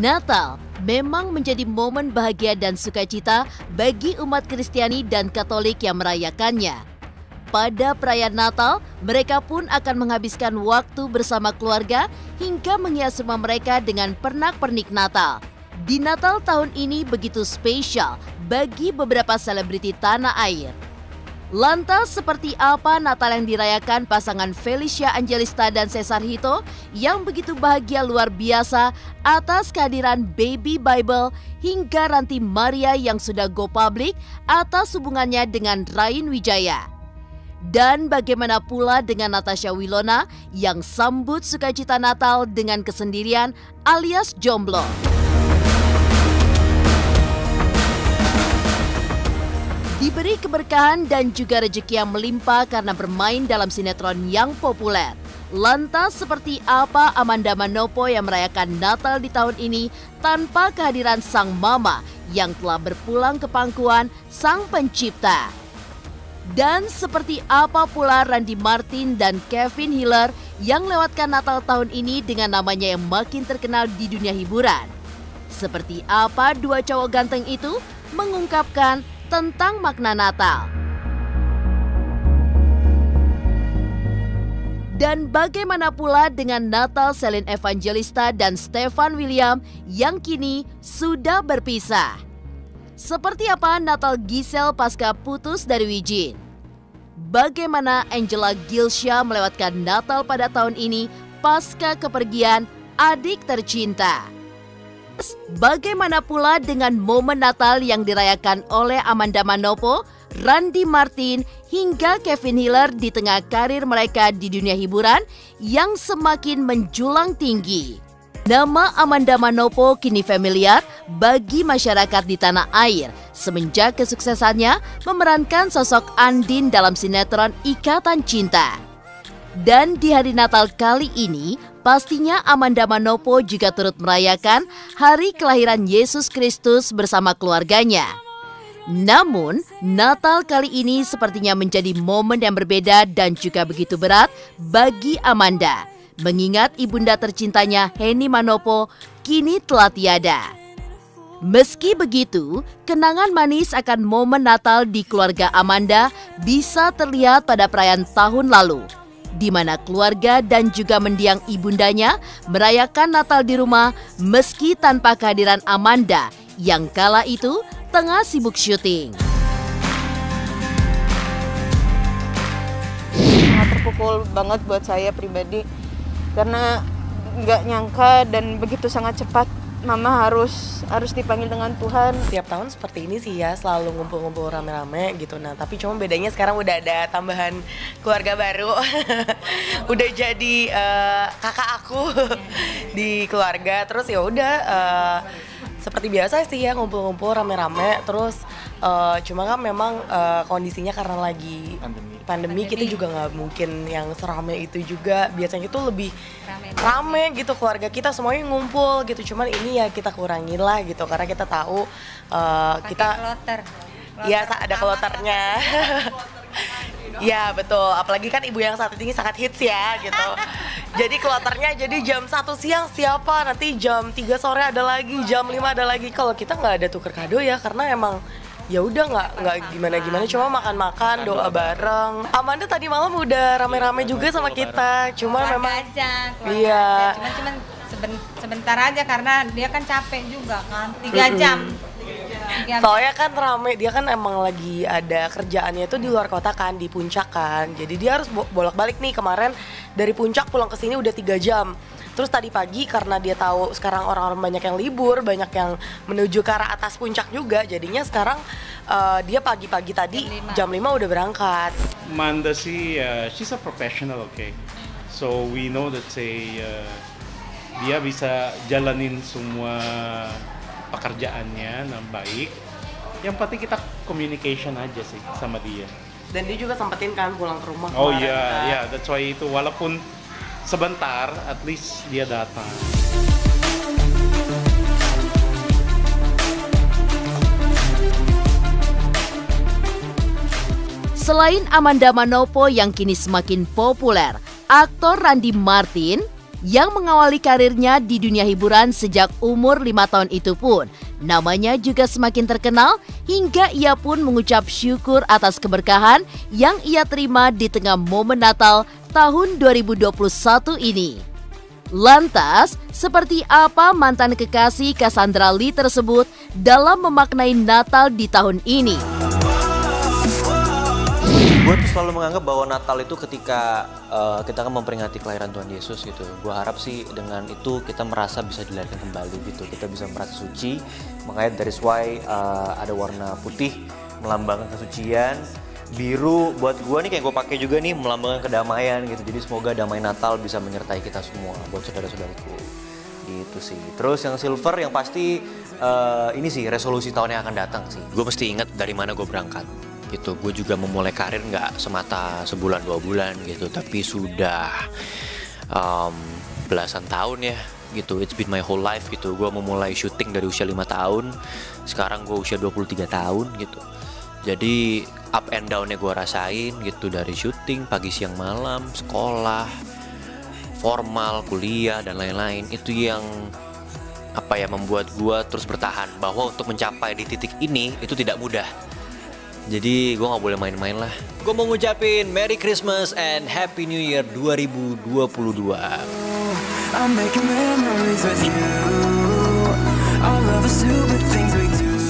Natal memang menjadi momen bahagia dan sukacita bagi umat Kristiani dan Katolik yang merayakannya. Pada perayaan Natal, mereka pun akan menghabiskan waktu bersama keluarga hingga menghias rumah mereka dengan pernak-pernik Natal. Di Natal tahun ini begitu spesial bagi beberapa selebriti tanah air. Lantas seperti apa Natal yang dirayakan pasangan Felicia Angelista dan Cesar Hito yang begitu bahagia luar biasa atas kehadiran Baby Bible hingga Ranti Maria yang sudah go public atas hubungannya dengan Rain Wijaya? Dan bagaimana pula dengan Natasha Wilona yang sambut sukacita Natal dengan kesendirian alias jomblo? Diberi keberkahan dan juga rezeki yang melimpah karena bermain dalam sinetron yang populer. Lantas seperti apa Amanda Manopo yang merayakan Natal di tahun ini tanpa kehadiran sang mama yang telah berpulang ke pangkuan sang pencipta? Dan seperti apa pula Randy Martin dan Kevin Hiller yang lewatkan Natal tahun ini dengan namanya yang makin terkenal di dunia hiburan? Seperti apa dua cowok ganteng itu mengungkapkan tentang makna Natal? Dan bagaimana pula dengan Natal Celine Evangelista dan Stefan William yang kini sudah berpisah? Seperti apa Natal Giselle pasca putus dari Wijin? Bagaimana Angela Gilsha melewatkan Natal pada tahun ini pasca kepergian adik tercinta? Bagaimana pula dengan momen Natal yang dirayakan oleh Amanda Manopo, Randy Martin, hingga Kevin Hiller di tengah karir mereka di dunia hiburan yang semakin menjulang tinggi? Nama Amanda Manopo kini familiar bagi masyarakat di tanah air semenjak kesuksesannya memerankan sosok Andin dalam sinetron Ikatan Cinta. Dan di hari Natal kali ini, pastinya Amanda Manopo juga turut merayakan hari kelahiran Yesus Kristus bersama keluarganya. Namun, Natal kali ini sepertinya menjadi momen yang berbeda dan juga begitu berat bagi Amanda, mengingat ibunda tercintanya Henny Manopo kini telah tiada. Meski begitu, kenangan manis akan momen Natal di keluarga Amanda bisa terlihat pada perayaan tahun lalu, di mana keluarga dan juga mendiang ibundanya merayakan Natal di rumah meski tanpa kehadiran Amanda yang kala itu tengah sibuk syuting. Sangat terpukul banget buat saya pribadi karena nggak nyangka dan begitu sangat cepat Mama harus dipanggil dengan Tuhan. Tiap tahun seperti ini sih ya, selalu ngumpul-ngumpul rame-rame gitu. Nah, tapi cuma bedanya sekarang udah ada tambahan keluarga baru. Udah jadi kakak aku di keluarga. Terus ya udah seperti biasa sih ya, ngumpul-ngumpul rame-rame. Terus cuma kan memang kondisinya karena lagi pandemi, kita juga nggak mungkin yang serame itu juga. Biasanya itu lebih rame gitu, keluarga kita semuanya ngumpul gitu. Cuman ini ya kita kurangin lah gitu, karena kita tahu kita kloter. Ya ada kloternya. Ya betul, apalagi kan ibu yang satu ini sangat hits ya gitu. Jadi kloternya jadi jam 1 siang siapa, nanti jam 3 sore ada lagi, jam 5 ada lagi. Kalau kita nggak ada tuker kado ya, karena emang ya udah nggak gimana cuma makan-makan, doa bareng. Amanda tadi malam udah rame-rame juga sama kita, cuma memang aja, iya cuman sebentar aja karena dia kan capek juga kan, 3 jam. Soalnya kan rame, dia kan emang lagi ada kerjaannya itu di luar kota kan, di puncak kan, jadi dia harus bolak-balik nih. Kemarin dari puncak pulang ke sini udah 3 jam. Terus tadi pagi karena dia tahu sekarang orang-orang banyak yang libur, banyak yang menuju ke arah atas puncak juga, jadinya sekarang dia pagi-pagi tadi jam 5 udah berangkat. Amanda sih, she's a professional, okay. So we know that dia bisa jalanin semua pekerjaannya dengan baik. Yang penting kita communication aja sih sama dia. Dan dia juga sempetin kan pulang ke rumah. Oh iya, ya, that's why itu walaupun sebentar, at least dia datang. Selain Amanda Manopo yang kini semakin populer, aktor Randy Martin yang mengawali karirnya di dunia hiburan sejak umur 5 tahun itu pun, namanya juga semakin terkenal hingga ia pun mengucap syukur atas keberkahan yang ia terima di tengah momen Natal tahun 2021 ini. Lantas, seperti apa mantan kekasih Cassandra Lee tersebut dalam memaknai Natal di tahun ini? Gue tuh selalu menganggap bahwa Natal itu ketika kita kan memperingati kelahiran Tuhan Yesus gitu. Gue harap sih dengan itu kita merasa bisa dilahirkan kembali gitu. Kita bisa merasa suci. Makanya that is why ada warna putih melambangkan kesucian. Biru buat gue nih kayak gue pakai juga nih melambangkan kedamaian gitu. Jadi semoga damai Natal bisa menyertai kita semua buat saudara-saudaraku. Gitu sih. Terus yang silver yang pasti ini sih resolusi tahun yang akan datang sih. Gue mesti ingat dari mana gue berangkat. Gitu, gue juga memulai karir nggak semata sebulan 2 bulan gitu, tapi sudah belasan tahun ya gitu. It's been my whole life gitu. Gue memulai syuting dari usia 5 tahun, sekarang gue usia 23 tahun gitu. Jadi up and down-nya gue rasain gitu, dari syuting pagi siang malam, sekolah, formal, kuliah dan lain-lain. Itu yang membuat gue terus bertahan bahwa untuk mencapai di titik ini itu tidak mudah. Jadi gue gak boleh main-main lah. Gue mau ngucapin Merry Christmas and Happy New Year 2022.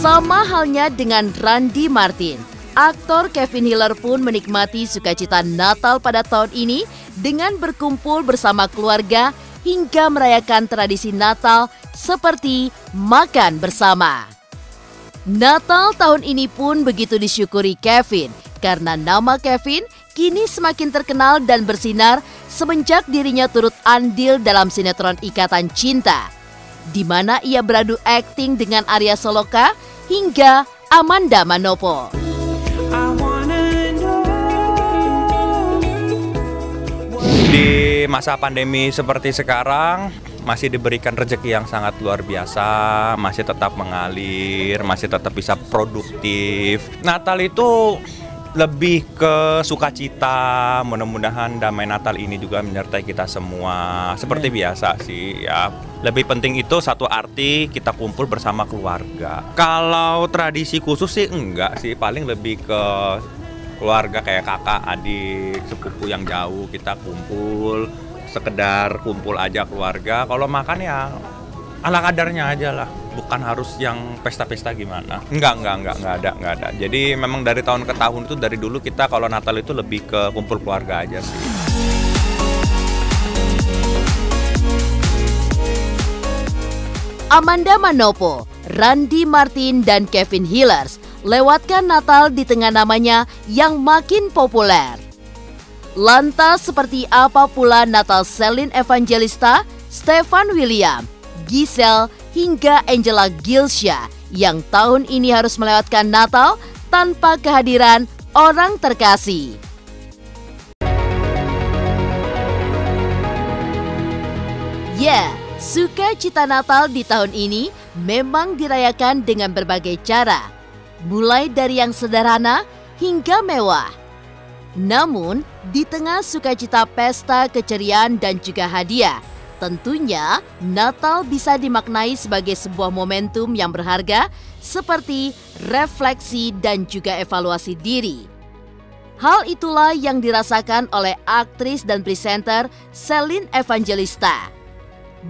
Sama halnya dengan Randy Martin, aktor Kevin Hiller pun menikmati sukacita Natal pada tahun ini dengan berkumpul bersama keluarga hingga merayakan tradisi Natal seperti makan bersama. Natal tahun ini pun begitu disyukuri Kevin karena nama Kevin kini semakin terkenal dan bersinar semenjak dirinya turut andil dalam sinetron Ikatan Cinta, di mana ia beradu akting dengan Arya Saloka hingga Amanda Manopo. Di masa pandemi seperti sekarang, masih diberikan rezeki yang sangat luar biasa, masih tetap mengalir, masih tetap bisa produktif. Natal itu lebih ke sukacita, mudah-mudahan damai Natal ini juga menyertai kita semua. Seperti biasa sih ya, lebih penting itu satu arti kita kumpul bersama keluarga. Kalau tradisi khusus sih enggak sih, paling lebih ke keluarga kayak kakak, adik, sepupu yang jauh kita kumpul. Sekedar kumpul aja keluarga. Kalau makan ya ala kadarnya aja lah, bukan harus yang pesta-pesta gimana. Enggak ada. Jadi memang dari tahun ke tahun itu, dari dulu kita kalau Natal itu lebih ke kumpul keluarga aja sih. Amanda Manopo, Randy Martin dan Kevin Hiller lewatkan Natal di tengah namanya yang makin populer. Lantas seperti apa pula Natal Celine Evangelista, Stefan William, Giselle hingga Angela Gilsha yang tahun ini harus melewatkan Natal tanpa kehadiran orang terkasih? Ya, sukacita Natal di tahun ini memang dirayakan dengan berbagai cara, mulai dari yang sederhana hingga mewah. Namun, di tengah sukacita pesta, keceriaan, dan juga hadiah, tentunya Natal bisa dimaknai sebagai sebuah momentum yang berharga seperti refleksi dan juga evaluasi diri. Hal itulah yang dirasakan oleh aktris dan presenter Celine Evangelista.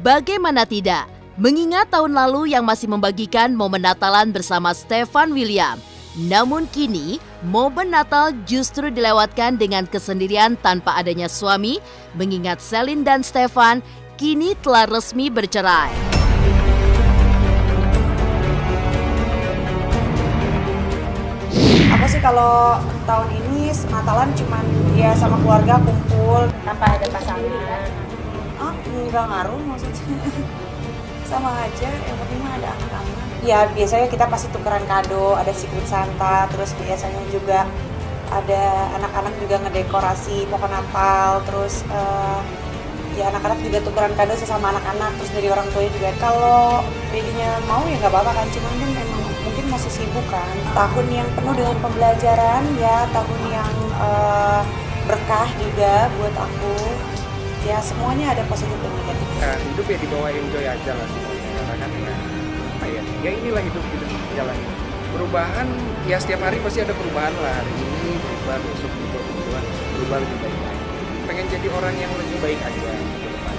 Bagaimana tidak, mengingat tahun lalu yang masih membagikan momen Natalan bersama Stefan William. Namun kini, momen Natal justru dilewatkan dengan kesendirian tanpa adanya suami, mengingat Celine dan Stefan kini telah resmi bercerai. Aku sih kalau tahun ini Natalan cuman ya sama keluarga kumpul Tanpa ada pasangan. Nggak ngaruh maksudnya. Sama aja, yang penting mah ada anak-anak. Ya biasanya kita pasti tukeran kado, ada Secret Santa, terus biasanya juga ada anak-anak juga ngedekorasi pohon Natal, terus ya anak-anak juga tukeran kado sesama anak-anak, terus dari orang tuanya juga. Kalau babynya mau ya nggak apa-apa kan, cuman kan memang mungkin masih sibuk kan. Tahun yang penuh dengan pembelajaran ya, tahun yang berkah juga buat aku. Ya semuanya ada positif dan negatif. Hidup ya dibawa enjoy aja lah semuanya, karena kan ya inilah hidup jalan. Perubahan ya setiap hari pasti ada perubahan lah. Hari ini berubah, besok berubah lebih baik lagi. Pengen jadi orang yang lebih baik aja ke depan.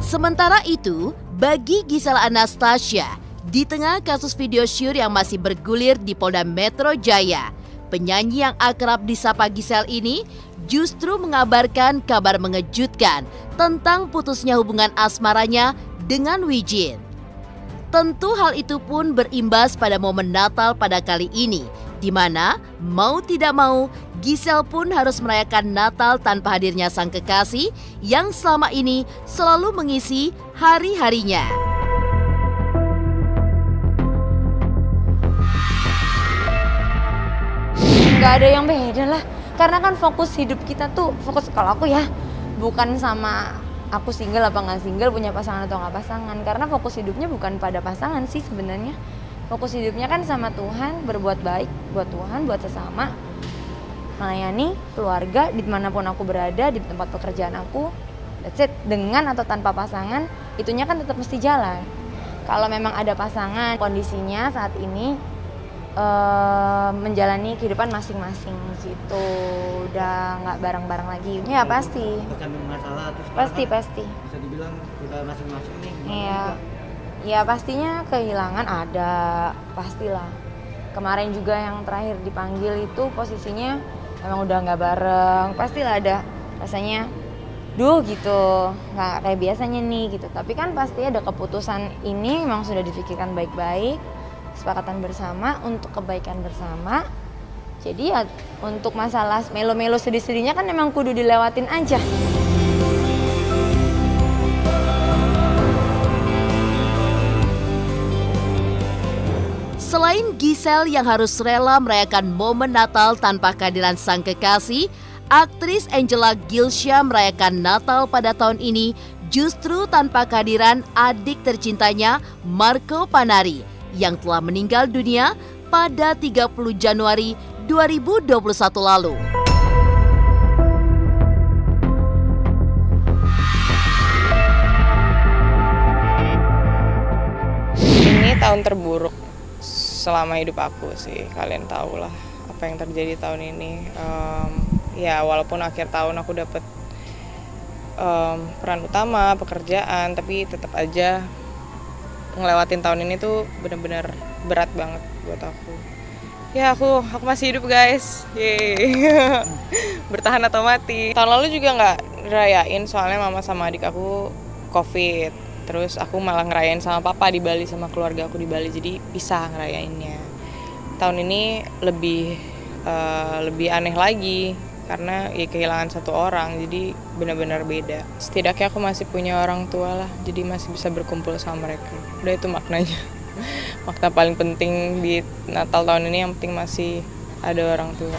Sementara itu, bagi Giselle Anastasia, di tengah kasus video syur yang masih bergulir di Polda Metro Jaya, penyanyi yang akrab disapa Giselle ini justru mengabarkan kabar mengejutkan tentang putusnya hubungan asmaranya dengan Wijin. Tentu hal itu pun berimbas pada momen Natal pada kali ini, di mana mau tidak mau Giselle pun harus merayakan Natal tanpa hadirnya sang kekasih yang selama ini selalu mengisi hari-harinya. Nggak ada yang beda lah, karena kan fokus hidup kita tuh, fokus kalau aku ya, bukan sama aku single apa nggak single, punya pasangan atau nggak pasangan, karena fokus hidupnya bukan pada pasangan sih sebenarnya. Fokus hidupnya kan sama Tuhan, berbuat baik buat Tuhan, buat sesama, melayani keluarga dimanapun aku berada, di tempat pekerjaan aku, that's it. Dengan atau tanpa pasangan, itunya kan tetap mesti jalan. Kalau memang ada pasangan, kondisinya saat ini menjalani kehidupan masing-masing gitu, udah nggak bareng-bareng lagi. Ya pasti. Masalah terus pasti. Bisa dibilang udah masing-masing nih. Iya. Ya pastinya kehilangan ada, pastilah. Kemarin juga yang terakhir dipanggil itu posisinya emang udah nggak bareng, pastilah ada rasanya, duh gitu, nggak kayak biasanya nih gitu. Tapi kan pasti ada keputusan ini memang sudah difikirkan baik-baik, kesepakatan bersama untuk kebaikan bersama. Jadi ya untuk masalah melo-melo sedih-sedihnya kan memang kudu dilewatin aja. Selain Giselle yang harus rela merayakan momen Natal tanpa kehadiran sang kekasih, aktris Angela Gilsha merayakan Natal pada tahun ini justru tanpa kehadiran adik tercintanya Marco Panari yang telah meninggal dunia pada 30 Januari 2021 lalu. Ini tahun terburuk selama hidup aku sih, kalian tahu lah apa yang terjadi tahun ini. Ya walaupun akhir tahun aku dapat peran utama, pekerjaan, tapi tetap aja ngelewatin tahun ini tuh bener-bener berat banget buat aku. Ya aku masih hidup guys, yeay. Bertahan atau mati. Tahun lalu juga nggak rayain soalnya mama sama adik aku COVID. Terus aku malah ngerayain sama papa di Bali, sama keluarga aku di Bali, jadi bisa ngerayainnya. Tahun ini lebih aneh lagi karena ya kehilangan satu orang, jadi benar-benar beda. Setidaknya aku masih punya orang tua lah, jadi masih bisa berkumpul sama mereka. Udah itu maknanya. Makna paling penting di Natal tahun ini yang penting masih ada orang tua.